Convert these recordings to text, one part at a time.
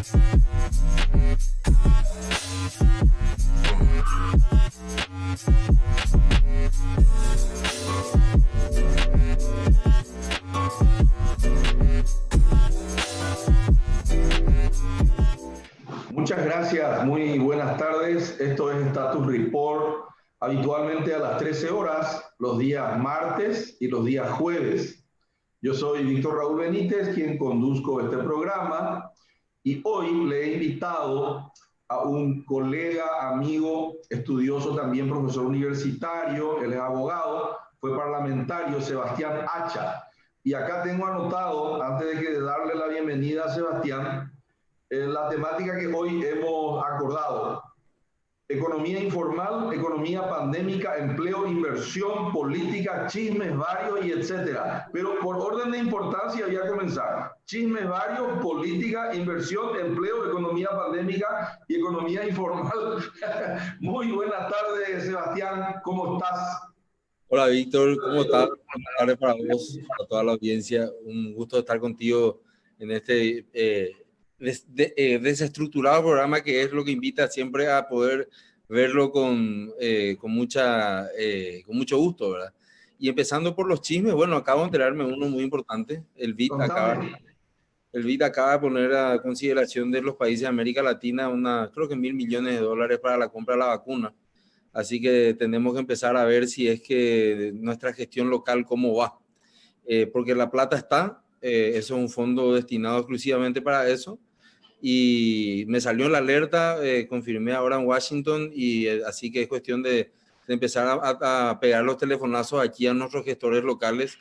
Muchas gracias, muy buenas tardes. Esto es Status Report, habitualmente a las 13 horas, los días martes y los días jueves. Yo soy Víctor Raúl Benítez, quien conduzco este programa, y hoy le he invitado a un colega, amigo, estudioso también, profesor universitario, él es abogado, fue parlamentario, Sebastián Hacha. Y acá tengo anotado, antes de darle la bienvenida a Sebastián, la temática que hoy hemos acordado: economía informal, economía pandémica, empleo, inversión, política, chismes varios y etcétera. Pero por orden de importancia voy a comenzar. Chismes varios, política, inversión, empleo, economía pandémica y economía informal. Muy buenas tardes, Sebastián, ¿cómo estás? Hola, Víctor, ¿cómo estás? Buenas tardes para vos, para toda la audiencia. Un gusto estar contigo en este desestructurado programa, que es lo que invita siempre a poder verlo con mucho gusto, ¿verdad? Y empezando por los chismes, bueno, acabo de enterarme uno muy importante. El BID acaba de poner a consideración de los países de América Latina creo que $1.000 millones para la compra de la vacuna. Así que tenemos que empezar a ver si es que nuestra gestión local cómo va. Porque la plata está, eso es un fondo destinado exclusivamente para eso. Y me salió la alerta, confirmé ahora en Washington, y así que es cuestión de empezar a pegar los telefonazos aquí a nuestros gestores locales,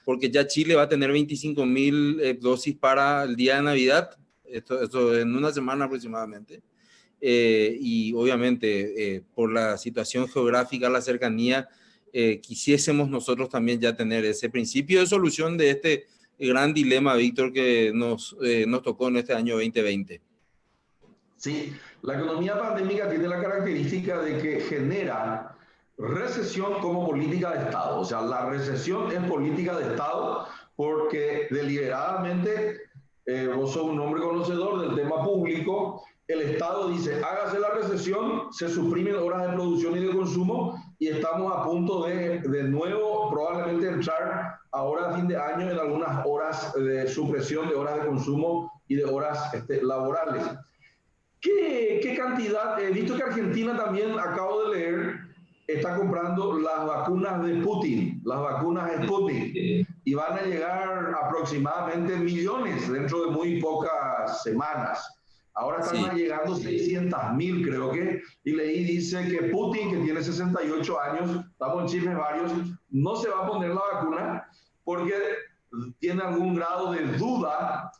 porque ya Chile va a tener 25.000 dosis para el día de Navidad, esto en una semana aproximadamente. Y obviamente por la situación geográfica, la cercanía, quisiésemos nosotros también ya tener ese principio de solución de este gran dilema, Víctor, que nos tocó en este año 2020. Sí, la economía pandémica tiene la característica de que genera recesión como política de Estado. O sea, la recesión es política de Estado porque deliberadamente, vos sos un hombre conocedor del tema público, el Estado dice, hágase la recesión, se suprimen horas de producción y de consumo, y estamos a punto de nuevo probablemente entrar ahora a fin de año en algunas horas de supresión de horas de consumo y de horas laborales. ¿Qué cantidad? He visto que Argentina también, acabo de leer, está comprando las vacunas de Putin, las vacunas Sputnik, y van a llegar aproximadamente millones dentro de muy pocas semanas. Ahora están llegando 600.000, creo que, y leí, dice que Putin, que tiene 68 años, estamos en chismes varios, no se va a poner la vacuna porque tiene algún grado de duda,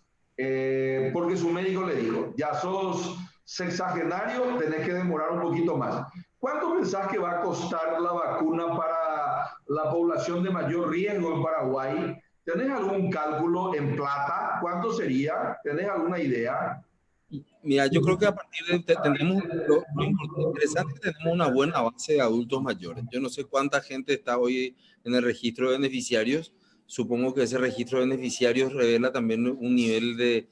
porque su médico le dijo, ya sos sexagenario, tenés que demorar un poquito más. ¿Cuánto pensás que va a costar la vacuna para la población de mayor riesgo en Paraguay? ¿Tenés algún cálculo en plata? ¿Cuánto sería? ¿Tenés alguna idea? Mira, yo creo que a partir de tenemos lo interesante es que tenemos una buena base de adultos mayores. Yo no sé cuánta gente está hoy en el registro de beneficiarios. Supongo que ese registro de beneficiarios revela también un nivel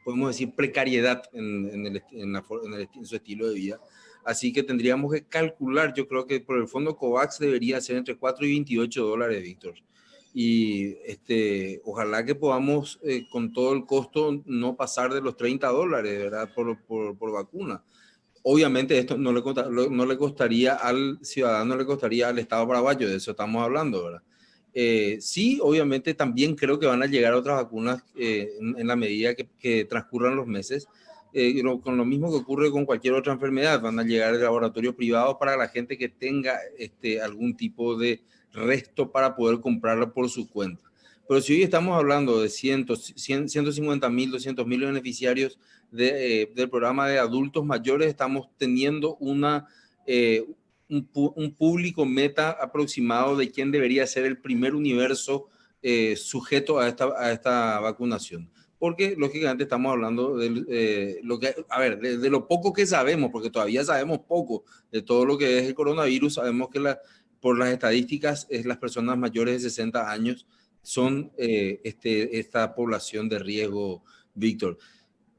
podemos decir, precariedad en su estilo de vida. Así que tendríamos que calcular, yo creo que por el fondo COVAX debería ser entre $4 y $28, Víctor. Y ojalá que podamos, con todo el costo, no pasar de los $30, ¿verdad? Por vacuna. Obviamente esto no le costaría al ciudadano, le costaría al Estado paraguayo, de eso estamos hablando, ¿verdad? Sí, obviamente también creo que van a llegar otras vacunas en la medida que transcurran los meses, con lo mismo que ocurre con cualquier otra enfermedad. Van a llegar de laboratorios privados para la gente que tenga algún tipo de resto para poder comprarla por su cuenta. Pero si hoy estamos hablando de 150.000, 200.000 beneficiarios del programa de adultos mayores, estamos teniendo un público meta aproximado de quién debería ser el primer universo sujeto a esta vacunación. Porque lógicamente estamos hablando de lo poco que sabemos, porque todavía sabemos poco de todo lo que es el coronavirus. Sabemos que por las estadísticas, las personas mayores de 60 años son esta población de riesgo, Víctor.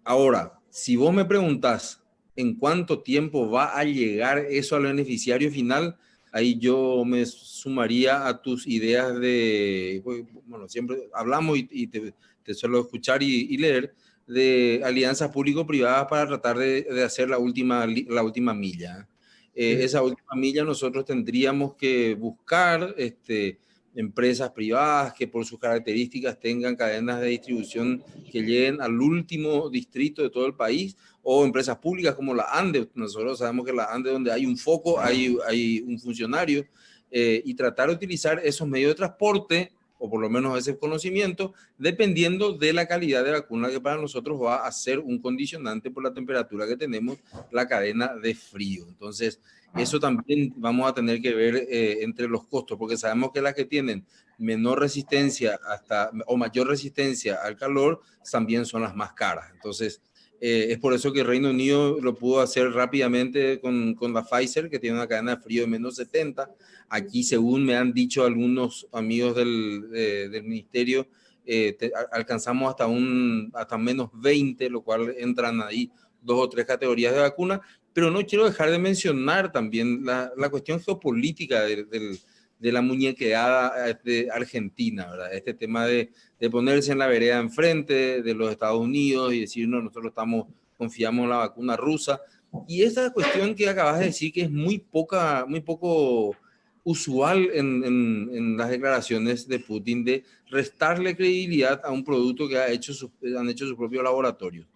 Ahora, si vos me preguntás en cuánto tiempo va a llegar eso al beneficiario final, ahí yo me sumaría a tus ideas de, bueno, siempre hablamos y te suelo escuchar y leer de alianzas público-privadas para tratar de hacer la última milla. Esa última milla nosotros tendríamos que buscar empresas privadas que por sus características tengan cadenas de distribución que lleguen al último distrito de todo el país, o empresas públicas como la ANDE. Nosotros sabemos que la ANDE, donde hay un foco, hay un funcionario, y tratar de utilizar esos medios de transporte, o por lo menos ese conocimiento, dependiendo de la calidad de vacuna, que para nosotros va a ser un condicionante por la temperatura que tenemos, la cadena de frío. Entonces, eso también vamos a tener que ver entre los costos, porque sabemos que las que tienen menor resistencia o mayor resistencia al calor también son las más caras. Entonces, es por eso que el Reino Unido lo pudo hacer rápidamente con la Pfizer, que tiene una cadena de frío de menos 70. Aquí, según me han dicho algunos amigos del ministerio, alcanzamos hasta menos 20, lo cual entran ahí 2 o 3 categorías de vacuna. Pero no quiero dejar de mencionar también la cuestión geopolítica de la muñequeada de Argentina, ¿verdad? Este tema de ponerse en la vereda enfrente de los Estados Unidos y decir, no, nosotros confiamos en la vacuna rusa. Y esa cuestión que acabas de decir, que es muy poco usual en las declaraciones de Putin, de restarle credibilidad a un producto que han hecho sus propios laboratorios.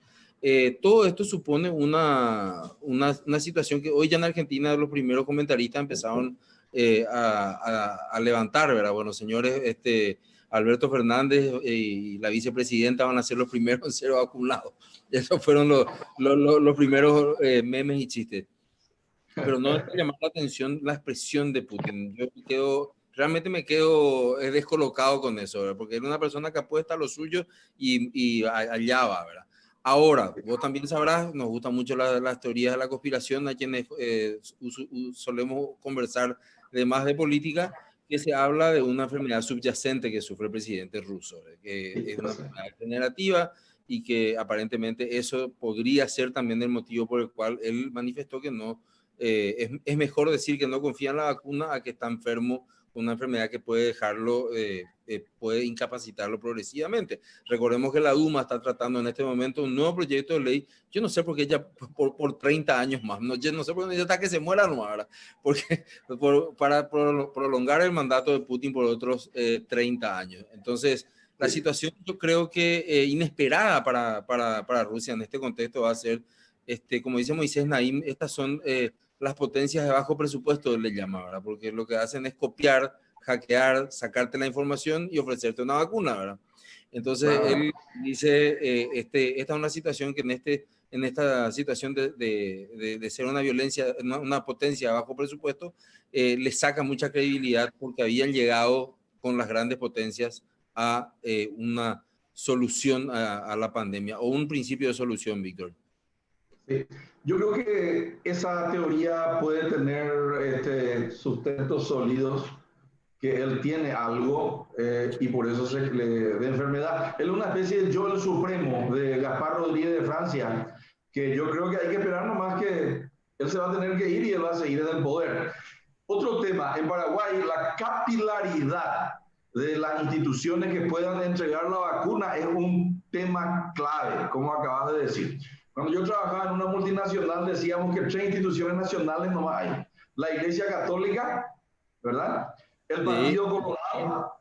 Todo esto supone una situación que hoy ya en Argentina los primeros comentaristas empezaron a levantar, ¿verdad? Bueno, señores, Alberto Fernández y la vicepresidenta van a ser los primeros en ser vacunados. Esos fueron los primeros memes y chistes. Pero no deja de llamar la atención la expresión de Putin. Realmente me quedo descolocado con eso, ¿verdad? Porque es una persona que apuesta a lo suyo y allá va, ¿verdad? Ahora, vos también sabrás, nos gustan mucho las teorías de la conspiración, a quienes solemos conversar de más de política, que se habla de una enfermedad subyacente que sufre el presidente ruso, que es una enfermedad degenerativa y que aparentemente eso podría ser también el motivo por el cual él manifestó que no, es mejor decir que no confía en la vacuna a que está enfermo con una enfermedad que puede dejarlo, puede incapacitarlo progresivamente. Recordemos que la Duma está tratando en este momento un nuevo proyecto de ley. Yo no sé por qué ella por 30 años más, no sé por qué ella está que se muera no ahora, porque para prolongar el mandato de Putin por otros 30 años. Entonces, la situación yo creo que inesperada para Rusia en este contexto va a ser, como dice Moisés Naim, estas son las potencias de bajo presupuesto, le llama, ¿verdad? Porque lo que hacen es copiar, hackear, sacarte la información y ofrecerte una vacuna, ¿verdad? Entonces, claro, él dice, esta es una situación que en esta situación de ser una violencia, una potencia de bajo presupuesto, le saca mucha credibilidad porque habían llegado con las grandes potencias a una solución a la pandemia o un principio de solución, Víctor. Sí. Yo creo que esa teoría puede tener sustentos sólidos, que él tiene algo y por eso de enfermedad. Él es una especie de yo el supremo de Gaspar Rodríguez de Francia, que yo creo que hay que esperar nomás que él se va a tener que ir y él va a seguir en el poder. Otro tema, en Paraguay, la capilaridad de las instituciones que puedan entregar la vacuna es un tema clave, como acabas de decir. Cuando yo trabajaba en una multinacional decíamos que 3 instituciones nacionales no hay. La Iglesia Católica, ¿verdad? El Partido Colorado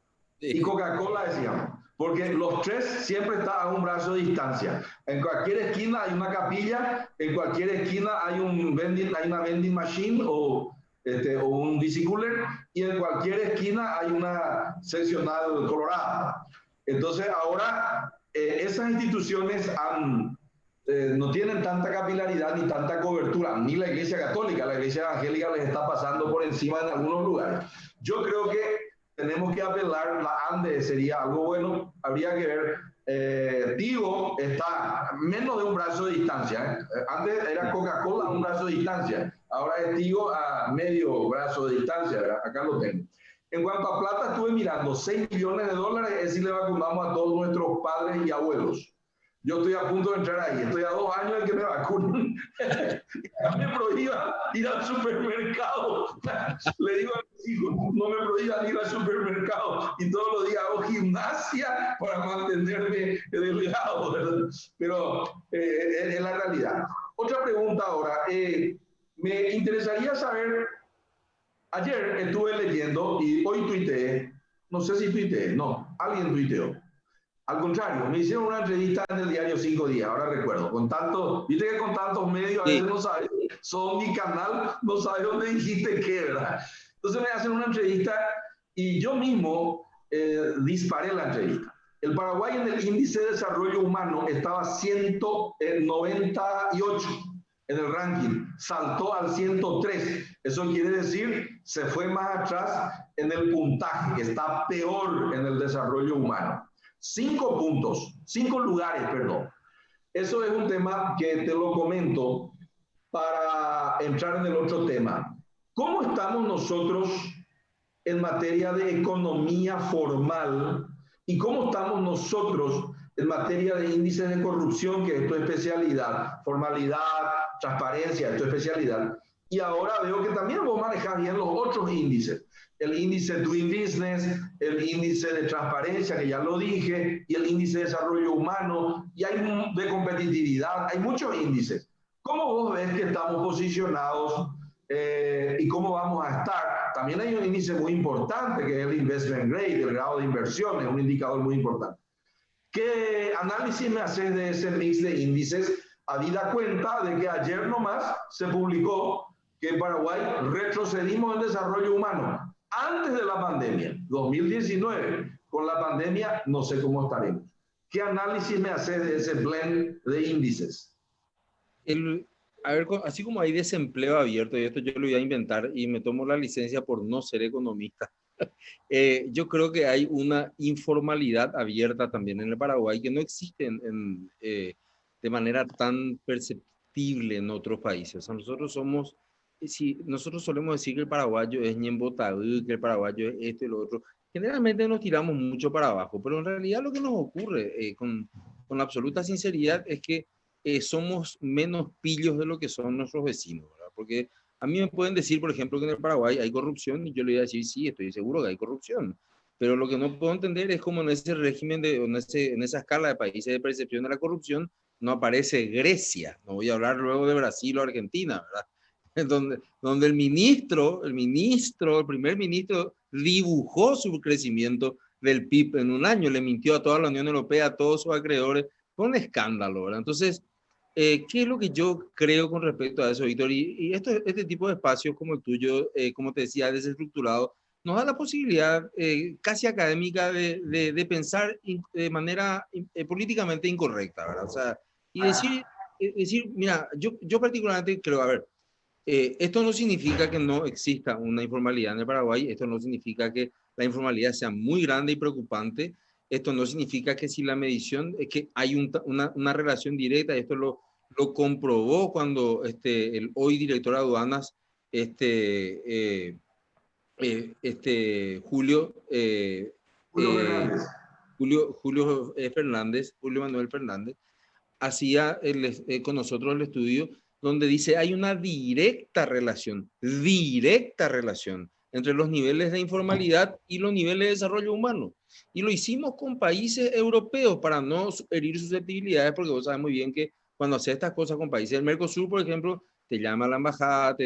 y Coca-Cola decíamos. Porque los 3 siempre están a un brazo de distancia. En cualquier esquina hay una capilla, en cualquier esquina hay una vending machine o un bicicooler, y en cualquier esquina hay una seccional colorada. Entonces ahora esas instituciones no tienen tanta capilaridad ni tanta cobertura, ni la Iglesia Católica, la Iglesia Evangélica les está pasando por encima en algunos lugares. Yo creo que tenemos que apelar, la ANDE sería algo bueno, habría que ver. Tigo está a menos de un brazo de distancia. Antes era Coca-Cola a un brazo de distancia, ahora es Tigo a medio brazo de distancia, ¿verdad? Acá lo tengo. En cuanto a plata, estuve mirando, $6 millones, es decir, le vacunamos a todos nuestros padres y abuelos. Yo estoy a punto de entrar ahí, estoy a 2 años de que me vacunen. Me prohíban ir al supermercado. Le digo a mis hijos, no me prohíban ir al supermercado. Y todos los días hago gimnasia para mantenerme delgado, ¿verdad? Pero es la realidad. Otra pregunta ahora. Me interesaría saber, ayer estuve leyendo y hoy tuiteé, no sé si tuiteé, no, alguien tuiteó. Al contrario, me hicieron una entrevista en el diario 5 días, ahora recuerdo, con tanto, viste que con tantos medios a veces no sabes, son mi canal, no sabes dónde dijiste qué, ¿verdad? Entonces me hacen una entrevista y yo mismo disparé la entrevista. El Paraguay en el índice de desarrollo humano estaba 198 en el ranking, saltó al 103. Eso quiere decir, se fue más atrás en el puntaje, está peor en el desarrollo humano. 5 puntos, 5 lugares, perdón. Eso es un tema que te lo comento para entrar en el otro tema. ¿Cómo estamos nosotros en materia de economía formal y cómo estamos nosotros en materia de índices de corrupción, que es tu especialidad, formalidad, transparencia, es tu especialidad? Y ahora veo que también vos manejás bien los otros índices. El índice Doing Business, el índice de transparencia, que ya lo dije, y el índice de desarrollo humano, y hay de competitividad, hay muchos índices. ¿Cómo vos ves que estamos posicionados y cómo vamos a estar? También hay un índice muy importante, que es el Investment Grade, el grado de inversión, es un indicador muy importante. ¿Qué análisis me haces de ese mix de índices, habida cuenta de que ayer nomás se publicó que en Paraguay retrocedimos en desarrollo humano antes de la pandemia, 2019? Con la pandemia no sé cómo estaremos. ¿Qué análisis me haces de ese blend de índices? A ver, así como hay desempleo abierto, y esto yo lo voy a inventar y me tomo la licencia por no ser economista, yo creo que hay una informalidad abierta también en el Paraguay que no existe de manera tan perceptible en otros países. O sea, nosotros solemos decir que el paraguayo es ñembotabú, que el paraguayo es esto y lo otro. Generalmente nos tiramos mucho para abajo, pero en realidad lo que nos ocurre con absoluta sinceridad es que somos menos pillos de lo que son nuestros vecinos, ¿verdad? Porque a mí me pueden decir, por ejemplo, que en el Paraguay hay corrupción y yo le voy a decir, sí, estoy seguro que hay corrupción. Pero lo que no puedo entender es cómo en ese régimen, en esa escala de países de percepción de la corrupción, no aparece Grecia. No voy a hablar luego de Brasil o Argentina, ¿verdad? Donde el primer ministro, dibujó su crecimiento del PIB en un año, le mintió a toda la Unión Europea, a todos sus acreedores, fue un escándalo, ¿verdad? Entonces, ¿qué es lo que yo creo con respecto a eso, Víctor? Y este tipo de espacios como el tuyo, como te decía, desestructurado, nos da la posibilidad casi académica de pensar de manera políticamente incorrecta, ¿verdad? O sea, y decir mira, yo particularmente creo, a ver, esto no significa que no exista una informalidad en el Paraguay, esto no significa que la informalidad sea muy grande y preocupante, esto no significa que si la medición es que hay una relación directa, esto lo comprobó cuando el hoy director de aduanas, Julio, Julio Fernández. Julio Manuel Fernández, hacía con nosotros el estudio donde dice hay una directa relación entre los niveles de informalidad y los niveles de desarrollo humano. Y lo hicimos con países europeos para no herir susceptibilidades, porque vos sabes muy bien que cuando haces estas cosas con países del Mercosur, por ejemplo, te llama la embajada,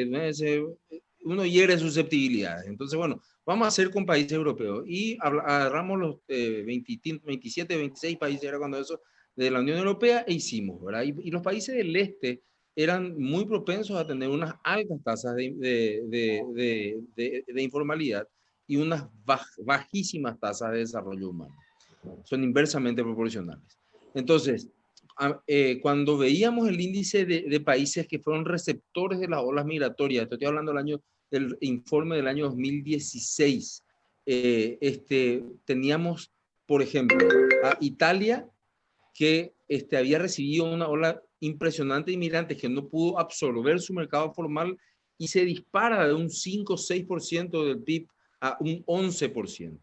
uno hiere susceptibilidades. Entonces, bueno, vamos a hacer con países europeos. Y agarramos los 27, 26 países, era cuando eso, de la Unión Europea, e hicimos, ¿verdad? Y los países del este eran muy propensos a tener unas altas tasas de informalidad y unas bajísimas tasas de desarrollo humano. Son inversamente proporcionales. Entonces, cuando veíamos el índice de países que fueron receptores de las olas migratorias, estoy hablando del informe del año 2016, teníamos, por ejemplo, a Italia, que había recibido una ola impresionante de inmigrantes que no pudo absorber su mercado formal y se dispara de un 5 o 6% del PIB a un 11%.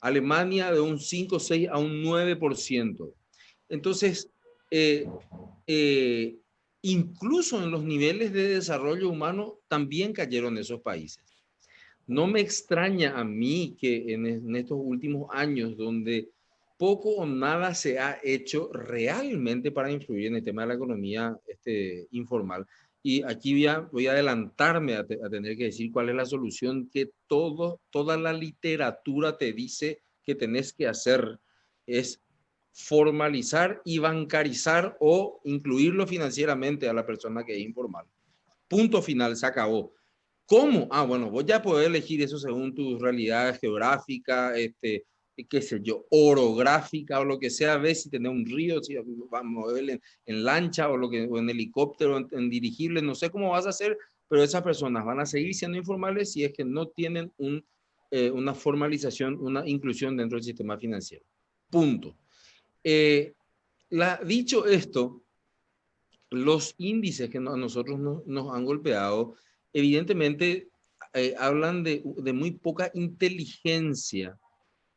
Alemania de un 5, 6 a un 9%. Entonces, incluso en los niveles de desarrollo humano también cayeron esos países. No me extraña a mí que en estos últimos años, donde poco o nada se ha hecho realmente para influir en el tema de la economía informal. Y aquí voy a adelantarme a tener que decir cuál es la solución que toda la literatura te dice que tenés que hacer, es formalizar y bancarizar o incluirlo financieramente a la persona que es informal. Punto final, se acabó. ¿Cómo? Ah, bueno, vos ya podés elegir eso según tu realidad geográfica, qué sé yo, orográfica o lo que sea, ves si tenés un río, si vamos a mover en lancha o, o en helicóptero, en dirigible, no sé cómo vas a hacer, pero esas personas van a seguir siendo informales si es que no tienen una formalización, una inclusión dentro del sistema financiero. Punto. Dicho esto, los índices que a nosotros nos han golpeado, evidentemente hablan de muy poca inteligencia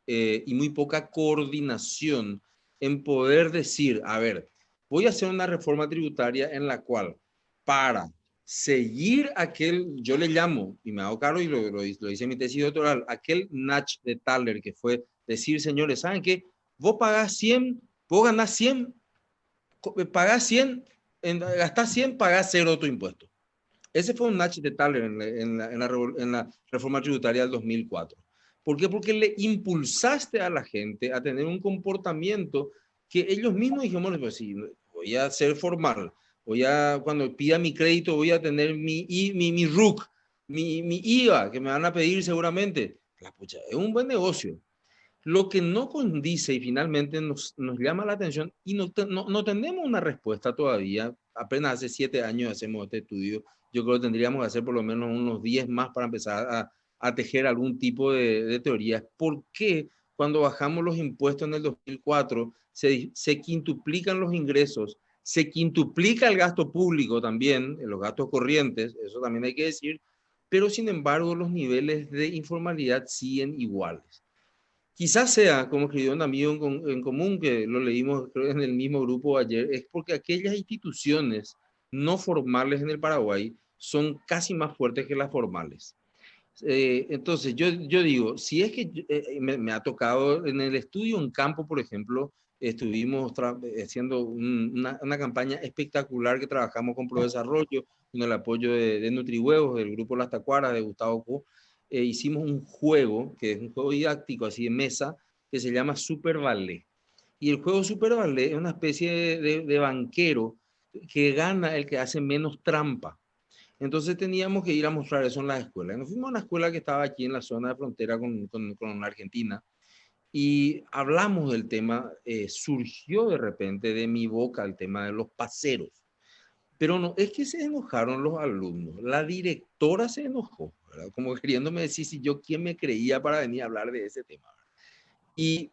y muy poca coordinación en poder decir, a ver, voy a hacer una reforma tributaria en la cual para seguir aquel, yo le llamo, y me hago cargo y lo hice en mi tesis doctoral, aquel Natch de Thaler, que fue decir, señores, ¿saben qué? Vos pagás 100, vos ganás 100, pagás 100, gastás 100, pagás 0 tu impuesto. Ese fue un Natch de Thaler en la reforma tributaria del 2004. ¿Por qué? Porque le impulsaste a la gente a tener un comportamiento que ellos mismos dijimos, pues sí, voy a ser formal, cuando pida mi crédito voy a tener mi RUC, mi IVA, que me van a pedir seguramente. La pucha, es un buen negocio. Lo que no condice y finalmente nos llama la atención y no tenemos una respuesta todavía, apenas hace 7 años hacemos este estudio, yo creo que tendríamos que hacer por lo menos unos 10 más para empezar a tejer algún tipo de teoría. ¿Por qué cuando bajamos los impuestos en el 2004 se quintuplican los ingresos, se quintuplica el gasto público también, los gastos corrientes, eso también hay que decir, pero sin embargo los niveles de informalidad siguen iguales? Quizás sea, como escribió un amigo en común, que lo leímos creo, en el mismo grupo ayer, es porque aquellas instituciones no formales en el Paraguay son casi más fuertes que las formales. Entonces, yo digo, si es que me ha tocado en el estudio en campo, por ejemplo, estuvimos haciendo una campaña espectacular que trabajamos con ProDesarrollo, con el apoyo de NutriHuevos, del grupo Las Tacuaras, de Gustavo Co. Hicimos un juego, que es un juego didáctico así de mesa, que se llama Super Ballet. Y el juego Super Ballet es una especie de banquero que gana el que hace menos trampa. Entonces teníamos que ir a mostrar eso en la escuela. Nos fuimos a una escuela que estaba aquí en la zona de frontera con Argentina y hablamos del tema. Surgió de repente de mi boca el tema de los paseros. Pero no, es que se enojaron los alumnos. La directora se enojó, ¿verdad? Como queriéndome decir si yo quién me creía para venir a hablar de ese tema. Y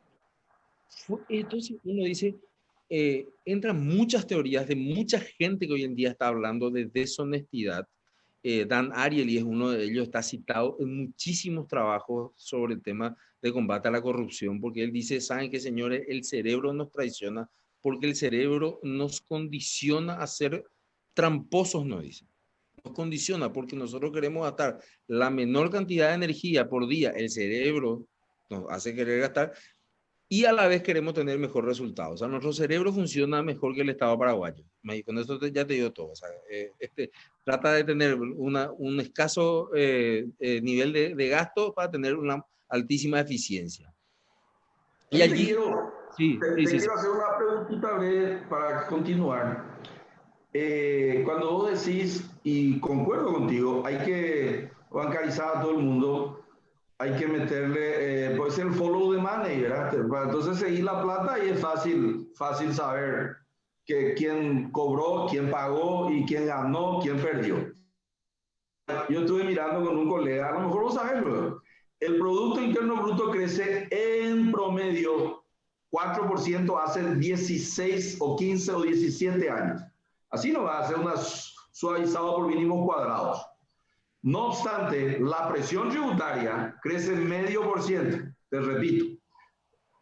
entonces uno dice, entran muchas teorías de mucha gente que hoy en día está hablando de deshonestidad. Dan Ariely es uno de ellos, está citado en muchísimos trabajos sobre el tema de combate a la corrupción, porque él dice, ¿saben qué, señores? El cerebro nos traiciona porque el cerebro nos condiciona a ser tramposos, nos dice. Nos condiciona porque nosotros queremos gastar la menor cantidad de energía por día, el cerebro nos hace querer gastar, y a la vez queremos tener mejor resultado. O sea, nuestro cerebro funciona mejor que el Estado paraguayo. Con esto ya te digo todo. O sea, trata de tener un escaso nivel de gasto para tener una altísima eficiencia. Y Ahí allí, sí. quiero hacer una preguntita breve para continuar. Cuando vos decís, y concuerdo contigo, hay que bancarizar a todo el mundo, hay que meterle, puede ser el follow the money, ¿verdad? Entonces seguir la plata y es fácil saber quién cobró, quién pagó y quién ganó, quién perdió. Yo estuve mirando con un colega, a lo mejor vos sabés, ¿no? El Producto Interno Bruto crece en promedio 4% hace 16 o 15 o 17 años. Así no va a ser una suavizado por mínimos cuadrados. No obstante, la presión tributaria crece 0,5%. Te repito,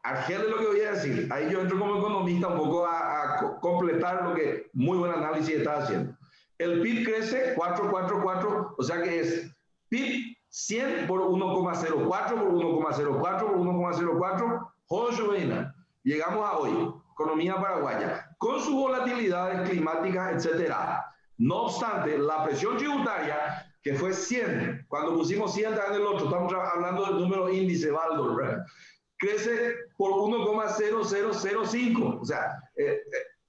Argel es lo que voy a decir. Ahí yo entro como economista un poco a completar lo que muy buen análisis está haciendo. El PIB crece 4,44, o sea que es PIB 100 por 1,04, por 1,04, por 1,04. Joder, llegamos a hoy, economía paraguaya, con sus volatilidades climáticas, etcétera. No obstante, la presión tributaria, que fue 100, cuando pusimos 100 en el otro, estamos hablando del número índice Baldor, ¿verdad? Crece por 1,0005, o sea,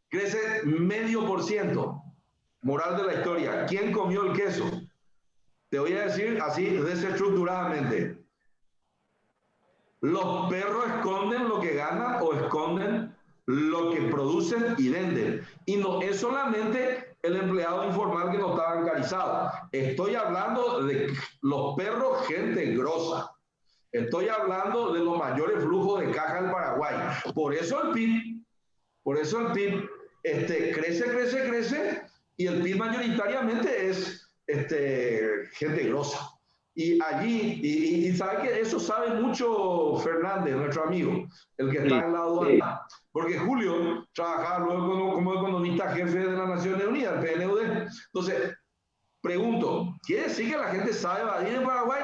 crece 0,5%. Moral de la historia, ¿quién comió el queso? Te voy a decir así desestructuradamente. Los perros esconden lo que ganan o esconden lo que producen y venden. Y no es solamente el empleado informal que no está bancarizado. Estoy hablando de los perros, gente grosa. Estoy hablando de los mayores flujos de caja del Paraguay. Por eso el PIB crece y el PIB mayoritariamente es gente grosa. Y allí, y sabe que eso sabe mucho Fernández, nuestro amigo, el que está en la aduana. Porque Julio trabajaba luego como economista jefe de las Naciones Unidas, el PNUD. Entonces, pregunto, ¿quiere decir que la gente sabe evadir en Paraguay?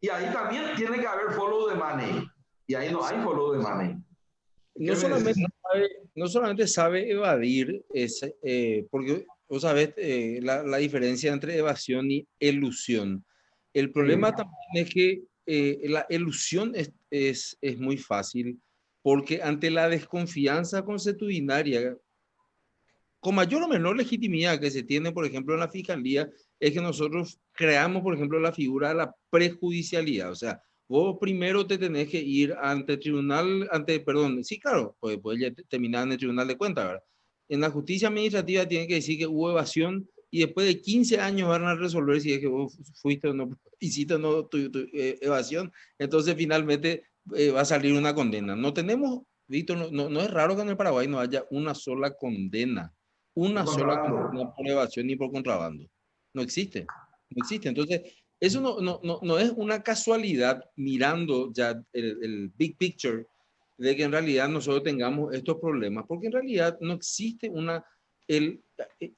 Y ahí también tiene que haber follow the money. Y ahí no hay follow the money. No solamente sabe evadir, porque vos sabés la diferencia entre evasión y elusión. El problema también es que la elusión es muy fácil, porque ante la desconfianza consuetudinaria, con mayor o menor legitimidad que se tiene, por ejemplo, en la fiscalía, es que nosotros creamos, por ejemplo, la figura de la prejudicialidad. O sea, vos primero te tenés que ir ante tribunal, sí, claro, pues ya terminar en el tribunal de cuentas, ¿verdad? En la justicia administrativa tiene que decir que hubo evasión y después de 15 años van a resolver si es que vos fuiste o no, hiciste o no tu evasión. Entonces, finalmente va a salir una condena. No tenemos, Víctor, no es raro que en el Paraguay no haya una sola condena. Una sola condena por evasión ni por contrabando. No existe. No existe. Entonces, eso no es una casualidad mirando ya el big picture de que en realidad nosotros tengamos estos problemas, porque en realidad no existe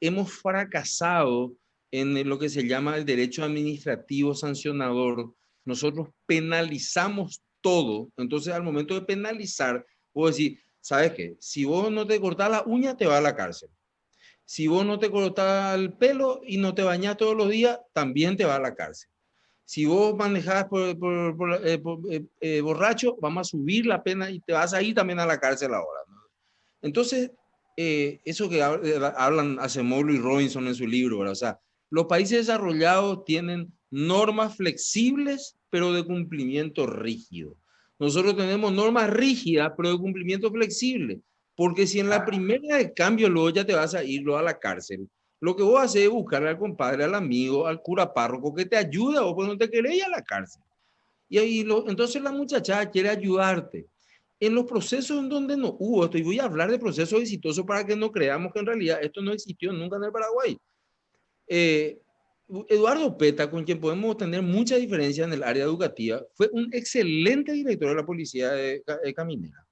hemos fracasado en lo que se llama el derecho administrativo sancionador. Nosotros penalizamos todo. Entonces, al momento de penalizar, vos decís, ¿sabes qué? Si vos no te cortás la uña, te vas a la cárcel. Si vos no te cortás el pelo y no te bañás todos los días, también te vas a la cárcel. Si vos manejás borracho, vamos a subir la pena y te vas a ir también a la cárcel ahora, ¿no? Entonces, eso que hablan Acemoglu y Robinson en su libro, ¿verdad? O sea, los países desarrollados tienen normas flexibles, pero de cumplimiento rígido. Nosotros tenemos normas rígidas, pero de cumplimiento flexible. Porque si en la primera de cambio luego ya te vas a ir a la cárcel, lo que vos haces es buscarle al compadre, al amigo, al cura párroco que te ayuda, o pues no te querés ir a la cárcel. Y ahí entonces la muchacha quiere ayudarte. En los procesos en donde no hubo esto, y voy a hablar de procesos exitosos para que no creamos que en realidad esto no existió nunca en el Paraguay. Eduardo Peta, con quien podemos tener mucha diferencia en el área educativa, fue un excelente director de la policía de Caminera.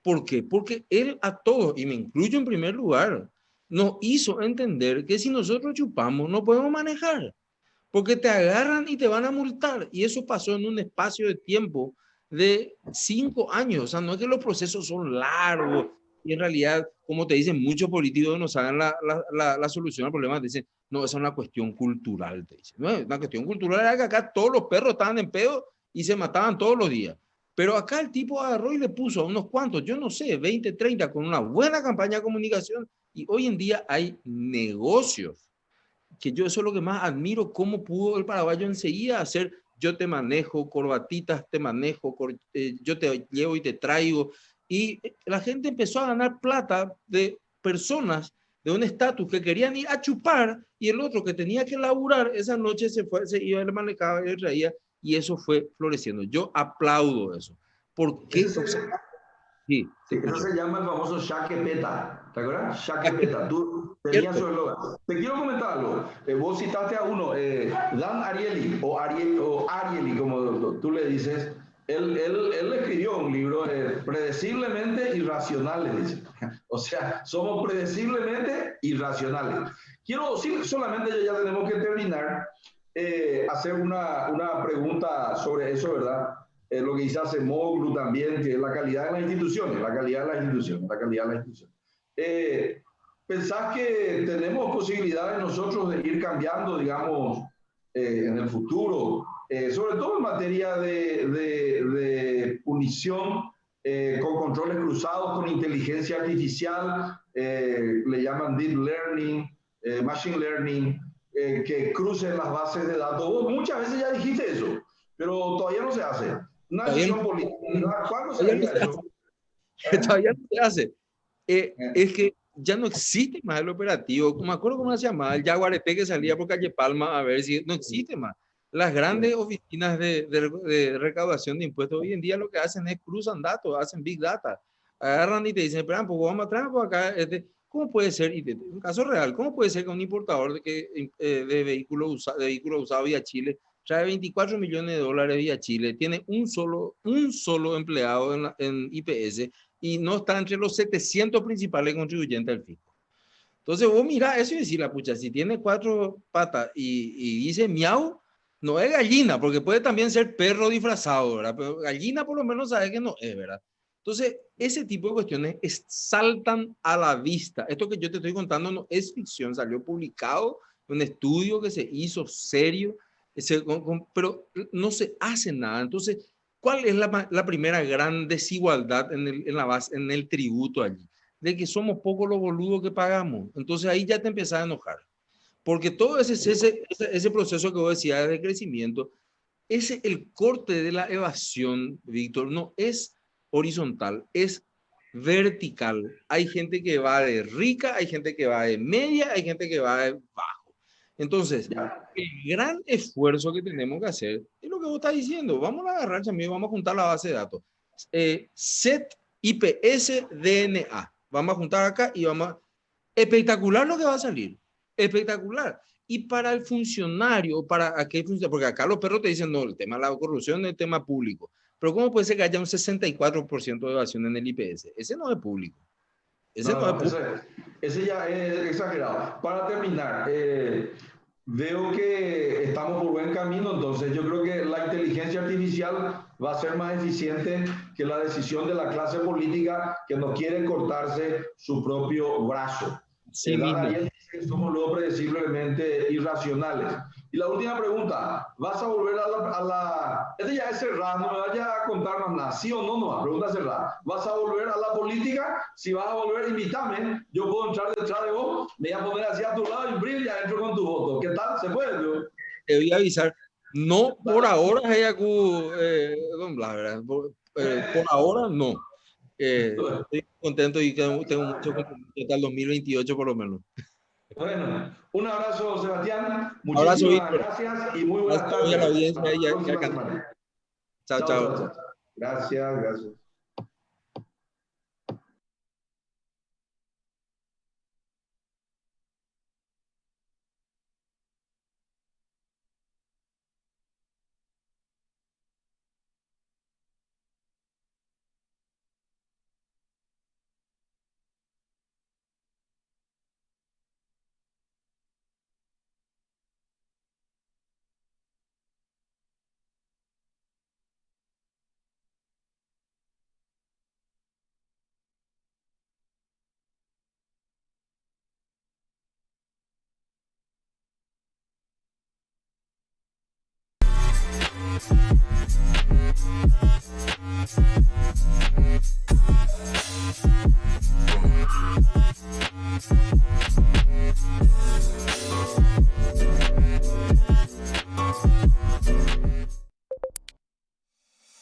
¿Por qué? Porque él a todos, y me incluyo en primer lugar, nos hizo entender que si nosotros chupamos no podemos manejar, porque te agarran y te van a multar. Y eso pasó en un espacio de tiempo de 5 años. O sea, no es que los procesos son largos y en realidad, como te dicen muchos políticos, nos hagan la solución al problema. Te dicen, no, esa es una cuestión cultural. Te dicen, no, es una cuestión cultural. Es que acá todos los perros estaban en pedo y se mataban todos los días. Pero acá el tipo agarró y le puso a unos cuantos, yo no sé, 20, 30, con una buena campaña de comunicación. Y hoy en día hay negocios que yo eso es lo que más admiro, cómo pudo el paraguayo enseguida hacer, yo te manejo, corbatitas te manejo, yo te llevo y te traigo. Y la gente empezó a ganar plata de personas de un estatus que querían ir a chupar y el otro que tenía que laburar, esa noche se iba, le manejaba y le traía y eso fue floreciendo. Yo aplaudo eso. ¿Por qué? Sí, Sí, se eso escucha. se llama el famoso Shake Peta. ¿Te acuerdas? Shake Peta. Tú tenías su Cierto. eslogan. Te quiero comentar algo. Vos citaste a uno, Dan Ariely, o Ariely, como tú le dices. Él escribió un libro, Predeciblemente Irracionales, dice. O sea, somos predeciblemente irracionales. Quiero, sí, solamente ya tenemos que terminar, hacer una pregunta sobre eso, ¿verdad? Lo que dice Acemoglu también, que es la calidad de las instituciones, la calidad de las instituciones, la calidad de las instituciones. ¿Pensás que tenemos posibilidades nosotros de ir cambiando, digamos, en el futuro, sobre todo en materia de punición, con controles cruzados, con inteligencia artificial, le llaman deep learning, machine learning, que crucen las bases de datos? Vos muchas veces ya dijiste eso, pero todavía no se hace. Una Todavía decisión no, política, ¿verdad? ¿Cuándo se todavía no haría se eso? hace. ¿Eh? Todavía no se hace. ¿Eh? Es que ya no existe más el operativo. Me acuerdo cómo se llamaba, el Yaguareté que salía por calle Palma a ver si no existe más. Las grandes oficinas de recaudación de impuestos hoy en día lo que hacen es cruzan datos, hacen big data. Agarran y te dicen, pero pues vamos a traer por acá, ¿cómo puede ser? Y un caso real, ¿cómo puede ser que un importador de vehículos usados vía Chile trae 24 millones de dólares vía Chile, tiene un solo empleado en IPS y no está entre los 700 principales contribuyentes del fisco? Entonces vos mirá eso y decís, la pucha, si tiene cuatro patas y dice miau, no es gallina, porque puede también ser perro disfrazado, ¿verdad? Pero gallina por lo menos sabe que no es, ¿verdad? Entonces, ese tipo de cuestiones saltan a la vista. Esto que yo te estoy contando no es ficción, salió publicado en un estudio que se hizo serio, pero no se hace nada. Entonces, ¿cuál es la primera gran desigualdad en el tributo allí? De que somos pocos los boludos que pagamos. Entonces ahí ya te empezás a enojar. Porque todo ese proceso que vos decías de crecimiento, el corte de la evasión, Víctor, no es horizontal, es vertical. Hay gente que va de rica, hay gente que va de media, hay gente que va de bajo. Entonces, Ya. el gran esfuerzo que tenemos que hacer es lo que vos estás diciendo. Vamos a agarrar también, vamos a juntar la base de datos. Set IPS DNA. Vamos a juntar acá y vamos a... Espectacular lo que va a salir. Espectacular. Y para el funcionario, para aquel funcionario, porque acá los perros te dicen, no, el tema de la corrupción es el tema público. Pero ¿cómo puede ser que haya un 64% de evasión en el IPS? Ese no es público. Ese No, no es no, público. ese ya es exagerado. Para terminar, veo que estamos por buen camino, entonces yo creo que la inteligencia artificial va a ser más eficiente que la decisión de la clase política que no quiere cortarse su propio brazo. Sí Dan mismo. Ariely dice que somos luego predeciblemente irracionales. Y la última pregunta, ¿vas a volver Este ya es cerrado, no me vayas a contar más nada, ¿sí o no? No, pregunta cerrada. ¿Vas a volver a la política? Si vas a volver, invítame, yo puedo entrar detrás de vos, me voy a poner así a tu lado y brilla, entro con tu voto. ¿Qué tal? ¿Se puede, yo? Te voy a avisar. No por ahora, Hayaku, don Blas, ¿verdad? Por ahora no. Estoy contento y tengo mucho compromiso hasta el 2028 por lo menos. Bueno, un abrazo, Sebastián. Abrazo, Muchísimas Víctor. gracias y muy buenas Gracias a la tardes. audiencia Hasta y la al próxima canal. semana. Chao, Chao, chao. chao, chao. Gracias, gracias.